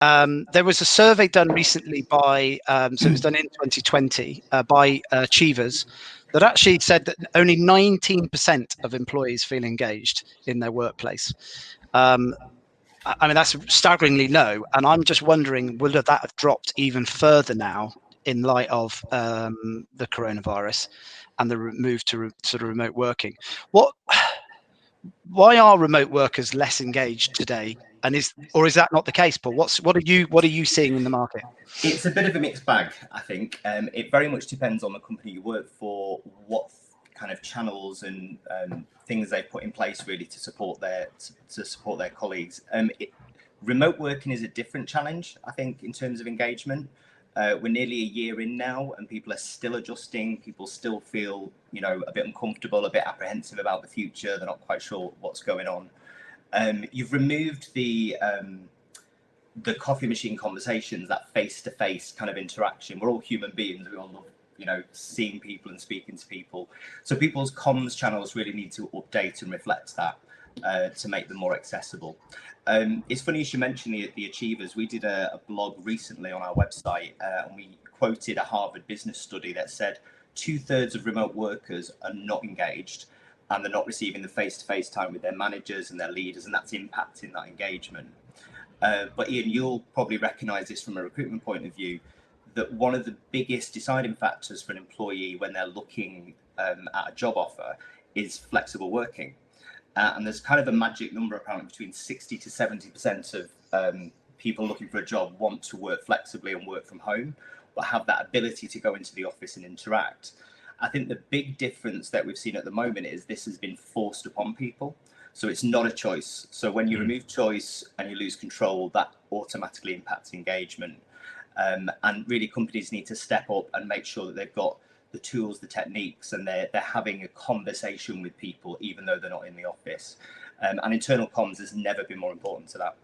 There was a survey done recently by, so it was done in 2020 by Achievers, that actually said that only 19% of employees feel engaged in their workplace. I mean, that's staggeringly low, and I'm just wondering, will that have dropped even further now in light of the coronavirus and the move to sort of remote working? Why are remote workers less engaged today? And is that not the case, Paul? What are you seeing in the market? It's a bit of a mixed bag, I think. It very much depends on the company you work for, what kind of channels and things they've put in place really to support their colleagues. Remote working is a different challenge, I think, in terms of engagement. We're nearly a year in now, and people are still adjusting. People still feel, a bit uncomfortable, a bit apprehensive about the future. They're not quite sure what's going on. You've removed the coffee machine conversations, that face-to-face kind of interaction. We're all human beings. We all love, seeing people and speaking to people. So people's comms channels really need to update and reflect that to make them more accessible. It's funny you should mention the Achievers. We did a blog recently on our website, and we quoted a Harvard business study that said 2/3 of remote workers are not engaged, and they're not receiving the face-to-face time with their managers and their leaders, and that's impacting that engagement. But Ian, you'll probably recognise this from a recruitment point of view, that one of the biggest deciding factors for an employee when they're looking at a job offer is flexible working. And there's kind of a magic number apparently between 60 to 70% of people looking for a job want to work flexibly and work from home, but have that ability to go into the office and interact. I think the big difference that we've seen at the moment is this has been forced upon people. So it's not a choice. So when you remove choice and you lose control, that automatically impacts engagement. And really companies need to step up and make sure that they've got the tools, the techniques, and they're having a conversation with people, even though they're not in the office. And internal comms has never been more important to that.